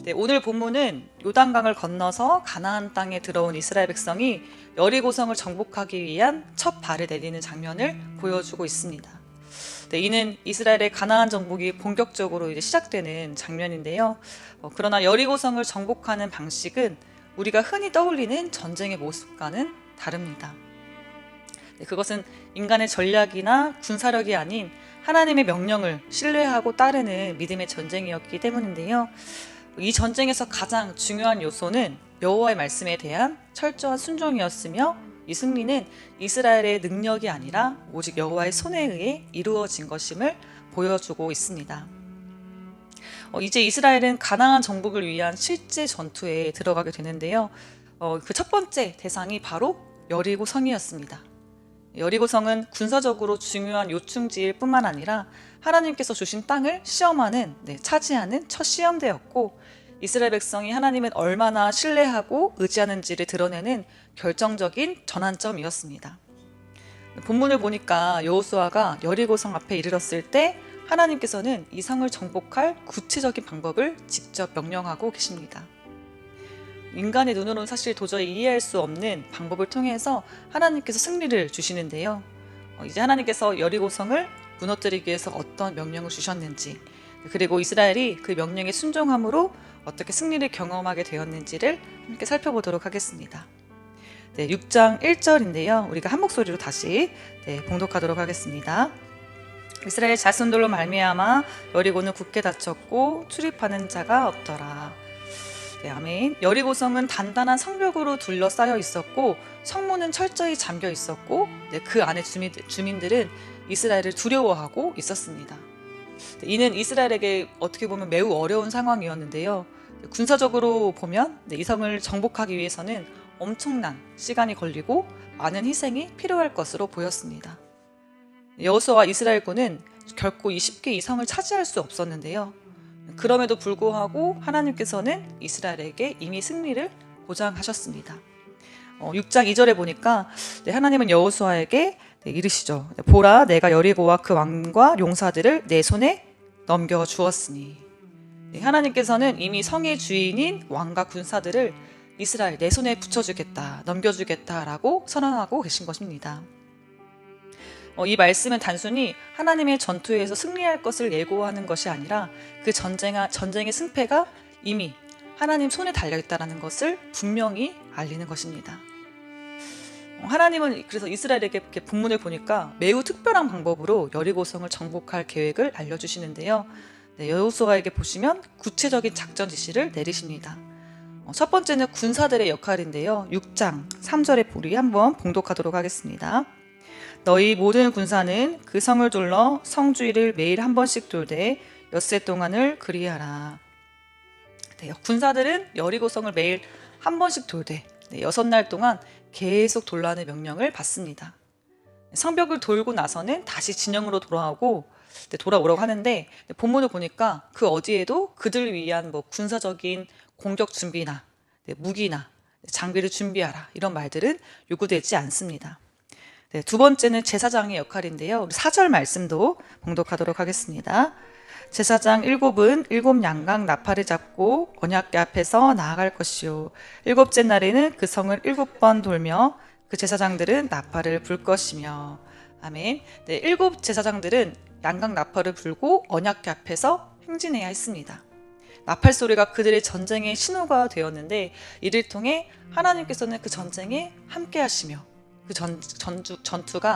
네, 오늘 본문은 요단강을 건너서 가나안 땅에 들어온 이스라엘 백성이 여리고성을 정복하기 위한 첫 발을 내디는 장면을 보여주고 있습니다. 네, 이는 이스라엘의 가나안 정복이 본격적으로 이제 시작되는 장면인데요. 그러나 여리고성을 정복하는 방식은 우리가 흔히 떠올리는 전쟁의 모습과는 다릅니다. 네, 그것은 인간의 전략이나 군사력이 아닌 하나님의 명령을 신뢰하고 따르는 믿음의 전쟁이었기 때문인데요. 이 전쟁에서 가장 중요한 요소는 여호와의 말씀에 대한 철저한 순종이었으며, 이 승리는 이스라엘의 능력이 아니라 오직 여호와의 손에 의해 이루어진 것임을 보여주고 있습니다. 이제 이스라엘은 가나안 정복을 위한 실제 전투에 들어가게 되는데요. 그 첫 번째 대상이 바로 여리고성이었습니다. 여리고성은 군사적으로 중요한 요충지일 뿐만 아니라 하나님께서 주신 땅을 시험하는, 차지하는 첫 시험대였고, 이스라엘 백성이 하나님을 얼마나 신뢰하고 의지하는지를 드러내는 결정적인 전환점이었습니다. 본문을 보니까 여호수아가 여리고성 앞에 이르렀을 때 하나님께서는 이 성을 정복할 구체적인 방법을 직접 명령하고 계십니다. 인간의 눈으로는 사실 도저히 이해할 수 없는 방법을 통해서 하나님께서 승리를 주시는데요. 이제 하나님께서 여리고성을 무너뜨리기 위해서 어떤 명령을 주셨는지, 그리고 이스라엘이 그 명령에 순종함으로 어떻게 승리를 경험하게 되었는지를 함께 살펴보도록 하겠습니다. 6장 1절인데요. 우리가 한 목소리로 다시 봉독하도록 하겠습니다. 이스라엘 자손들로 말미암아 여리고는 굳게 닫혔고 출입하는 자가 없더라. 아멘. 여리고성은 단단한 성벽으로 둘러싸여 있었고 성문은 철저히 잠겨 있었고, 그 안에 주민들은 이스라엘을 두려워하고 있었습니다. 이는 이스라엘에게 어떻게 보면 매우 어려운 상황이었는데요. 군사적으로 보면 이 성을 정복하기 위해서는 엄청난 시간이 걸리고 많은 희생이 필요할 것으로 보였습니다. 여호수아와 이스라엘군은 결코 쉽게 이 성을 차지할 수 없었는데요. 그럼에도 불구하고 하나님께서는 이스라엘에게 이미 승리를 보장하셨습니다. 6장 2절에 보니까 하나님은 여호수아에게 이르시죠. 보라, 내가 여리고와 그 왕과 용사들을 내 손에 넘겨주었으니. 하나님께서는 이미 성의 주인인 왕과 군사들을 이스라엘 내 손에 붙여주겠다, 넘겨주겠다라고 선언하고 계신 것입니다. 이 말씀은 단순히 하나님의 전투에서 승리할 것을 예고하는 것이 아니라 그 전쟁의 승패가 이미 하나님 손에 달려있다는 것을 분명히 알리는 것입니다. 하나님은 그래서 이스라엘에게 본문을 보니까 매우 특별한 방법으로 여리고성을 정복할 계획을 알려주시는데요. 여호수아에게 보시면 구체적인 작전 지시를 내리십니다. 첫 번째는 군사들의 역할인데요. 6장 3절에 우리 한번 봉독하도록 하겠습니다. 너희 모든 군사는 그 성을 둘러 성 주위를 매일 한 번씩 돌되 엿새 동안을 그리하라. 군사들은 여리고성을 매일 한 번씩 돌되 6날 동안 계속 돌라는 명령을 받습니다. 성벽을 돌고 나서는 다시 진영으로 돌아오라고 하는데, 본문을 보니까 그 어디에도 그들을 위한 군사적인 공격 준비나 무기나 장비를 준비하라 이런 말들은 요구되지 않습니다. 두 번째는 제사장의 역할인데요. 4절 말씀도 봉독하도록 하겠습니다. 제사장 7은 7 양각 나팔을 잡고 언약궤 앞에서 나아갈 것이요, 7째 날에는 그 성을 7번 돌며 그 제사장들은 나팔을 불 것이며. 아멘. 7 제사장들은 양각 나팔을 불고 언약궤 앞에서 행진해야 했습니다. 나팔 소리가 그들의 전쟁의 신호가 되었는데, 이를 통해 하나님께서는 그 전쟁에 함께 하시며 그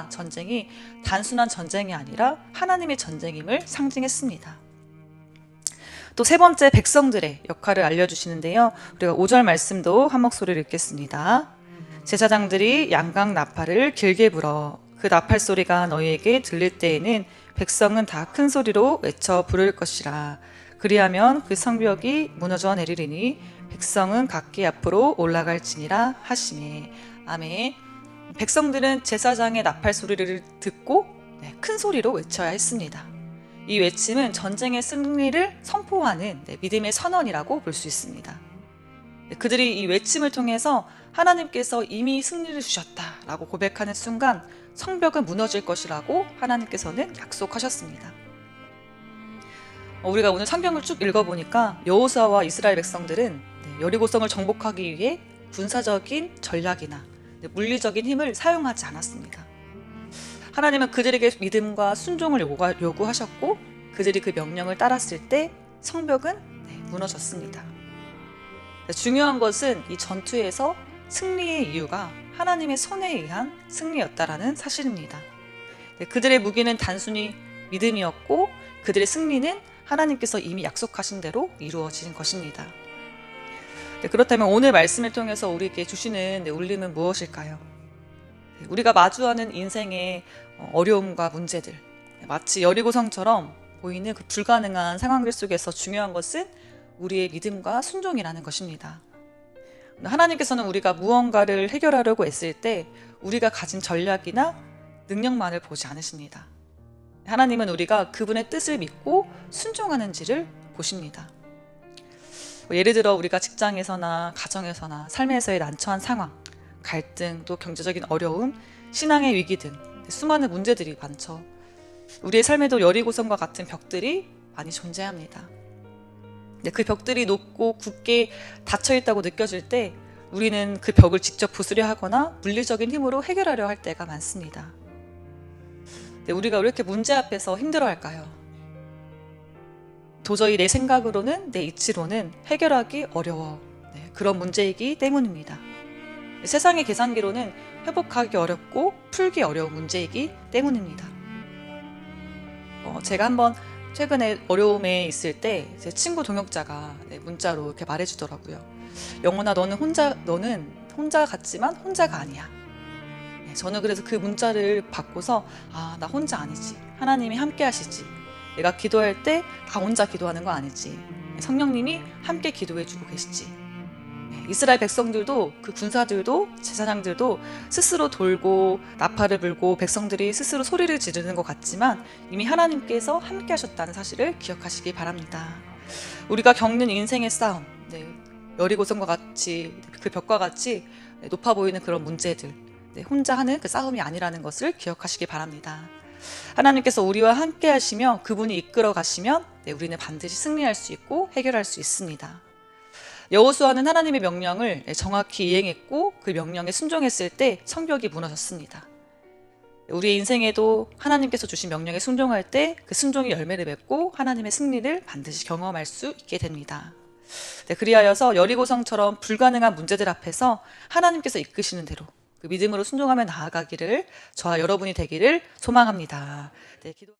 전쟁이 단순한 전쟁이 아니라 하나님의 전쟁임을 상징했습니다. 또 세 번째, 백성들의 역할을 알려주시는데요. 우리가 5절 말씀도 한 목소리를 읽겠습니다. 제사장들이 양각 나팔을 길게 불어 그 나팔 소리가 너희에게 들릴 때에는 백성은 다 큰 소리로 외쳐 부를 것이라. 그리하면 그 성벽이 무너져 내리리니 백성은 각기 앞으로 올라갈지니라 하시니. 아멘. 백성들은 제사장의 나팔 소리를 듣고 큰 소리로 외쳐야 했습니다. 이 외침은 전쟁의 승리를 선포하는 믿음의 선언이라고 볼 수 있습니다. 그들이 이 외침을 통해서 하나님께서 이미 승리를 주셨다라고 고백하는 순간 성벽은 무너질 것이라고 하나님께서는 약속하셨습니다. 우리가 오늘 성경을 쭉 읽어보니까 여호수아와 이스라엘 백성들은 여리고성을 정복하기 위해 군사적인 전략이나 물리적인 힘을 사용하지 않았습니다. 하나님은 그들에게 믿음과 순종을 요구하셨고 그들이 그 명령을 따랐을 때 성벽은 무너졌습니다. 중요한 것은 이 전투에서 승리의 이유가 하나님의 손에 의한 승리였다라는 사실입니다. 그들의 무기는 단순히 믿음이었고 그들의 승리는 하나님께서 이미 약속하신 대로 이루어진 것입니다. 그렇다면 오늘 말씀을 통해서 우리에게 주시는 울림은 무엇일까요? 우리가 마주하는 인생의 어려움과 문제들, 마치 여리고성처럼 보이는 그 불가능한 상황들 속에서 중요한 것은 우리의 믿음과 순종이라는 것입니다. 하나님께서는 우리가 무언가를 해결하려고 애쓸 때 우리가 가진 전략이나 능력만을 보지 않으십니다. 하나님은 우리가 그분의 뜻을 믿고 순종하는지를 보십니다. 예를 들어 우리가 직장에서나 가정에서나 삶에서의 난처한 상황, 갈등, 또 경제적인 어려움, 신앙의 위기 등 수많은 문제들이 많죠. 우리의 삶에도 여리고성과 같은 벽들이 많이 존재합니다. 그 벽들이 높고 굳게 닫혀있다고 느껴질 때 우리는 그 벽을 직접 부수려 하거나 물리적인 힘으로 해결하려 할 때가 많습니다. 우리가 왜 이렇게 문제 앞에서 힘들어할까요? 도저히 내 생각으로는, 내 이치로는 해결하기 어려워. 그런 문제이기 때문입니다. 세상의 계산기로는 회복하기 어렵고 풀기 어려운 문제이기 때문입니다. 제가 한번 최근에 어려움에 있을 때 제 친구 동역자가 문자로 이렇게 말해주더라고요. 영혼아, 너는 혼자 같지만 혼자가 아니야. 저는 그래서 그 문자를 받고서 나 혼자 아니지. 하나님이 함께 하시지. 내가 기도할 때 다 혼자 기도하는 거 아니지. 성령님이 함께 기도해주고 계시지. 이스라엘 백성들도 그 군사들도 제사장들도 스스로 돌고 나팔을 불고 백성들이 스스로 소리를 지르는 것 같지만 이미 하나님께서 함께 하셨다는 사실을 기억하시기 바랍니다. 우리가 겪는 인생의 싸움, 여리고성과 같이 그 벽과 같이 높아 보이는 그런 문제들, 혼자 하는 그 싸움이 아니라는 것을 기억하시기 바랍니다. 하나님께서 우리와 함께 하시며 그분이 이끌어 가시면 우리는 반드시 승리할 수 있고 해결할 수 있습니다. 여호수아는 하나님의 명령을 정확히 이행했고 그 명령에 순종했을 때 성벽이 무너졌습니다. 우리의 인생에도 하나님께서 주신 명령에 순종할 때 그 순종이 열매를 맺고 하나님의 승리를 반드시 경험할 수 있게 됩니다. 그리하여서 여리고성처럼 불가능한 문제들 앞에서 하나님께서 이끄시는 대로 그 믿음으로 순종하며 나아가기를 저와 여러분이 되기를 소망합니다. 기도...